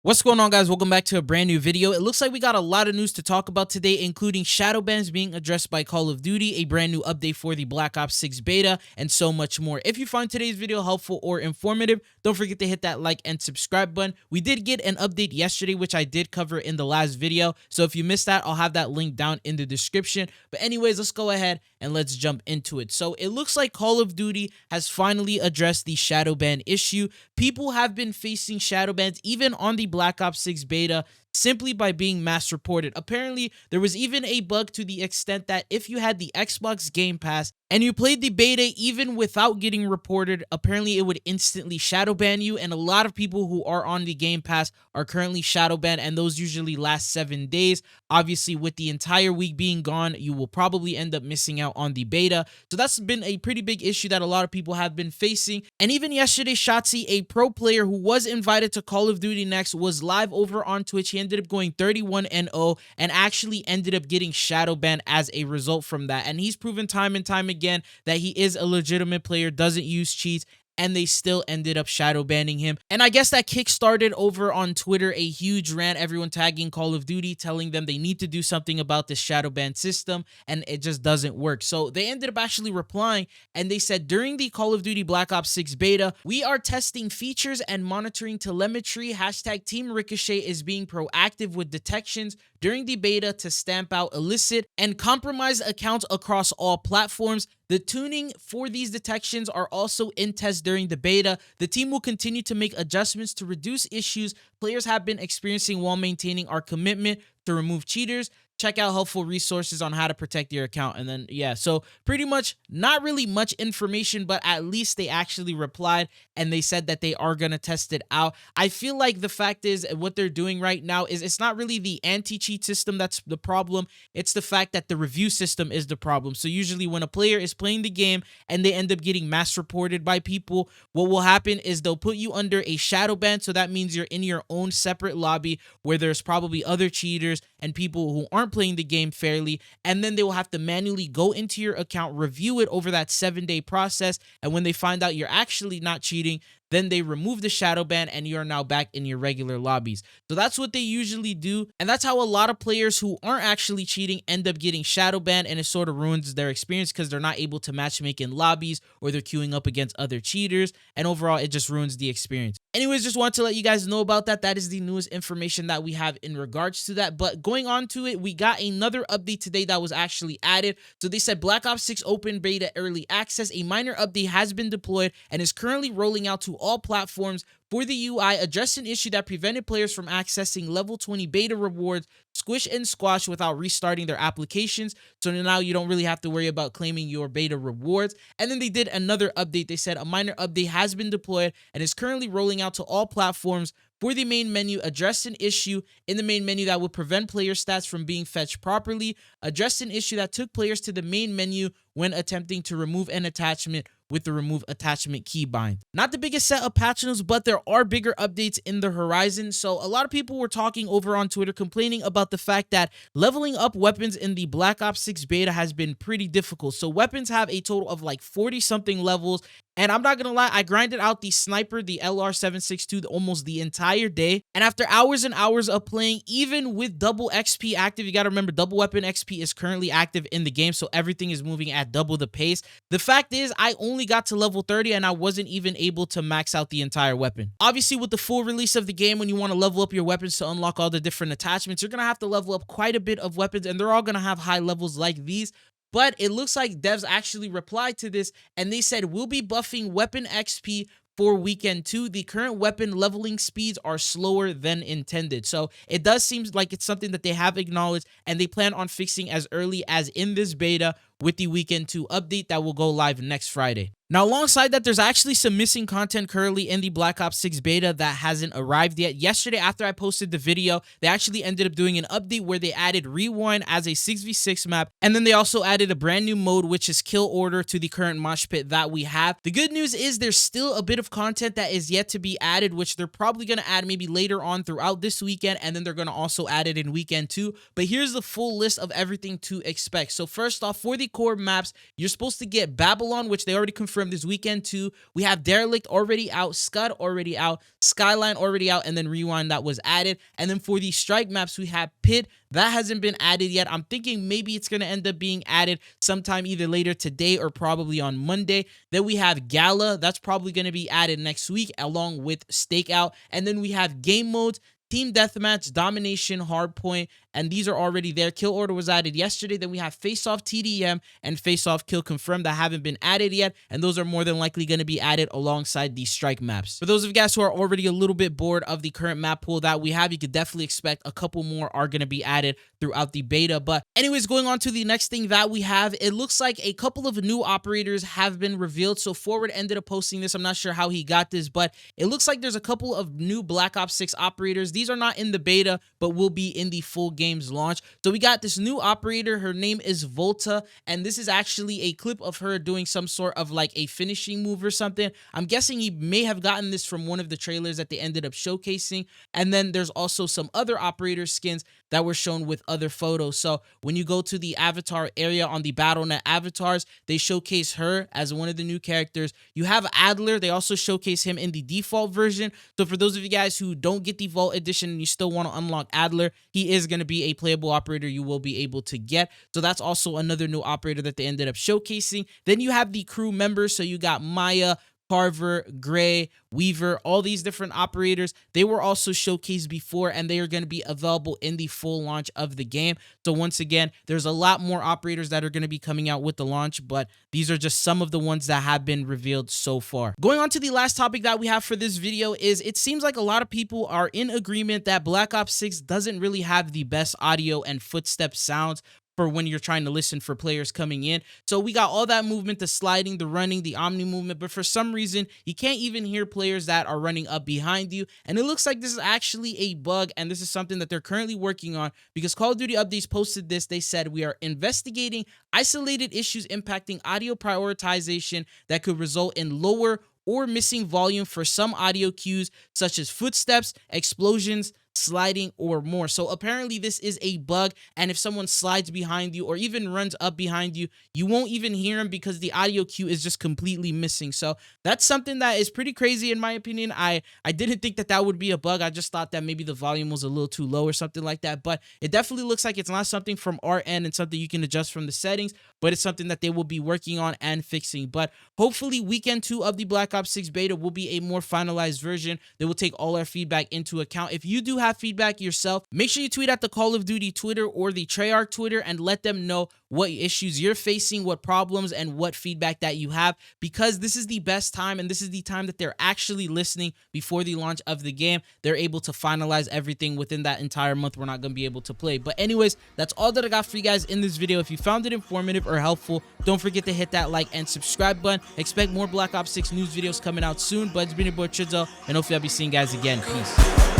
What's going on, guys? Welcome back to a brand new video. It looks like we got a lot of news to talk about today, including Shadowbans being addressed by Call of Duty, a brand new update for the Black Ops 6 beta, and so much more. If you find today's video helpful or informative, don't forget to hit that like and subscribe button. We did get an update yesterday, which I did cover in the last video, so if you missed that, I'll have that link down in the description. But anyways, let's go ahead and let's jump into it. So it looks like Call of Duty has finally addressed the Shadowban issue. People have been facing Shadowbans even on the Black Ops 6 beta simply by being mass reported. Apparently, there was even a bug to the extent that if you had the Xbox Game Pass and you played the beta even without getting reported, apparently it would instantly shadow ban you, and a lot of people who are on the Game Pass are currently shadow banned, and those usually last 7 days. Obviously, with the entire week being gone, you will probably end up missing out on the beta. So that's been a pretty big issue that a lot of people have been facing. And even yesterday, Shotzi, a pro player who was invited to Call of Duty Next, was live over on Twitch. He ended up going 31-0 and actually ended up getting shadow banned as a result from that. And he's proven time and time again that he is a legitimate player, doesn't use cheats, and they still ended up shadow banning him. And I guess that kickstarted over on Twitter a huge rant, everyone tagging Call of Duty, telling them they need to do something about this shadow ban system, and it just doesn't work. So they ended up actually replying, and they said, during the Call of Duty Black Ops 6 beta, we are testing features and monitoring telemetry. Hashtag Team Ricochet is being proactive with detections during the beta to stamp out illicit and compromised accounts across all platforms. The tuning for these detections are also in test during the beta. The team will continue to make adjustments to reduce issues players have been experiencing while maintaining our commitment to remove cheaters. Check out helpful resources on how to protect your account. And then, yeah, so pretty much not really much information, but at least they actually replied and they said that they are going to test it out. I feel like the fact is what they're doing right now is it's not really the anti-cheat system that's the problem. It's the fact that the review system is the problem. So usually when a player is playing the game and they end up getting mass reported by people, what will happen is they'll put you under a shadow ban. So that means you're in your own separate lobby where there's probably other cheaters and people who aren't playing the game fairly, and then they will have to manually go into your account, review it over that 7-day process, and when they find out you're actually not cheating, then they remove the shadow ban and you're now back in your regular lobbies. So that's what they usually do, and that's how a lot of players who aren't actually cheating end up getting shadow banned, and it sort of ruins their experience because they're not able to matchmake in lobbies or they're queuing up against other cheaters, and overall it just ruins the experience. Anyways, just want to let you guys know about that. That is the newest information that we have in regards to that. But going on to it, we got another update today that was actually added. So they said Black Ops 6 Open Beta Early Access, a minor update has been deployed and is currently rolling out to all platforms for the UI, addressed an issue that prevented players from accessing level 20 beta rewards, squish and squash without restarting their applications. So now you don't really have to worry about claiming your beta rewards. And then they did another update. They said a minor update has been deployed and is currently rolling out to all platforms for the main menu, addressed an issue in the main menu that would prevent player stats from being fetched properly, addressed an issue that took players to the main menu when attempting to remove an attachment with the remove attachment keybind. Not the biggest set of patch notes, but there are bigger updates in the horizon. So a lot of people were talking over on Twitter complaining about the fact that leveling up weapons in the Black Ops 6 beta has been pretty difficult. So weapons have a total of like 40 something levels. And I'm not going to lie, I grinded out the sniper, the LR762, almost the entire day. And after hours and hours of playing, even with double XP active, you got to remember double weapon XP is currently active in the game. So everything is moving at double the pace. The fact is, I only got to level 30 and I wasn't even able to max out the entire weapon. Obviously, with the full release of the game, when you want to level up your weapons to unlock all the different attachments, you're going to have to level up quite a bit of weapons, and they're all going to have high levels like these. But it looks like devs actually replied to this and they said, we'll be buffing weapon XP for weekend 2. The current weapon leveling speeds are slower than intended. So it does seem like it's something that they have acknowledged and they plan on fixing as early as in this beta with the weekend 2 update that will go live next Friday. Now, alongside that, there's actually some missing content currently in the Black Ops 6 beta that hasn't arrived yet. Yesterday, after I posted the video, they actually ended up doing an update where they added Rewind as a 6v6 map, and then they also added a brand new mode, which is Kill Order, to the current mosh pit that we have. The good news is there's still a bit of content that is yet to be added, which they're probably going to add maybe later on throughout this weekend, and then they're going to also add it in weekend 2. But here's the full list of everything to expect. So first off, for the core maps, you're supposed to get Babylon, which they already confirmed confirmed is Weekend 2. We have Derelict already out, Scud already out, Skyline already out, and then Rewind that was added. And then for the strike maps, we have Pit. That hasn't been added yet. I'm thinking maybe it's going to end up being added sometime either later today or probably on Monday. Then we have Gala. That's probably going to be added next week along with Stakeout. And then we have game modes, Team Deathmatch, Domination, Hardpoint, and these are already there. Kill Order was added yesterday. Then we have Face Off TDM and Face Off Kill Confirmed that haven't been added yet, and those are more than likely going to be added alongside these strike maps. For those of you guys who are already a little bit bored of the current map pool that we have, you could definitely expect a couple more are going to be added throughout the beta. But anyways, going on to the next thing that we have, it looks like a couple of new operators have been revealed. So Forward ended up posting this. I'm not sure how he got this, but it looks like there's a couple of new Black Ops 6 operators. These are not in the beta, but will be in the full game's launch. So we got this new operator. Her name is Volta, and this is actually a clip of her doing some sort of like a finishing move or something. I'm guessing he may have gotten this from one of the trailers that they ended up showcasing. And then there's also some other operator skins that were shown with other photos. So when you go to the avatar area on the BattleNet avatars, they showcase her as one of the new characters. You have Adler. They also showcase him in the default version. So for those of you guys who don't get the Vault Edition and you still want to unlock Adler, he is going to be a playable operator you will be able to get. So that's also another new operator that they ended up showcasing. Then you have the crew members. So you got Maya, Carver, Gray, Weaver, all these different operators. They were also showcased before, and they are going to be available in the full launch of the game. So once again, there's a lot more operators that are going to be coming out with the launch, but these are just some of the ones that have been revealed so far. Going on to the last topic that we have for this video is it seems like a lot of people are in agreement that Black Ops 6 doesn't really have the best audio and footstep sounds for when you're trying to listen for players coming in. So we got all that movement, the sliding, the running, the omni movement, but for some reason, you can't even hear players that are running up behind you. And it looks like this is actually a bug, and this is something that they're currently working on because Call of Duty Updates posted this. They said, we are investigating isolated issues impacting audio prioritization that could result in lower or missing volume for some audio cues such as footsteps, explosions, sliding, or more. So apparently this is a bug, and if someone slides behind you or even runs up behind you, you won't even hear them because the audio cue is just completely missing. So that's something that is pretty crazy in my opinion. I didn't think that that would be a bug. I just thought that maybe the volume was a little too low or something like that, but it definitely looks like it's not something from our end and something you can adjust from the settings, but it's something that they will be working on and fixing. But hopefully Weekend 2 of the Black Ops 6 beta will be a more finalized version. They will take all our feedback into account. If you do have feedback yourself, make sure you tweet at the Call of Duty Twitter or the Treyarch Twitter and let them know what issues you're facing, what problems, and what feedback that you have, because this is the best time and this is the time that they're actually listening before the launch of the game. They're able to finalize everything within that entire month. We're not going to be able to play. But anyways, that's all that I got for you guys in this video. If you found it informative or helpful, don't forget to hit that like and subscribe button. Expect more Black Ops 6 news videos coming out soon, but it's been your boy Chidzo, and hopefully I'll be seeing you guys again. Peace.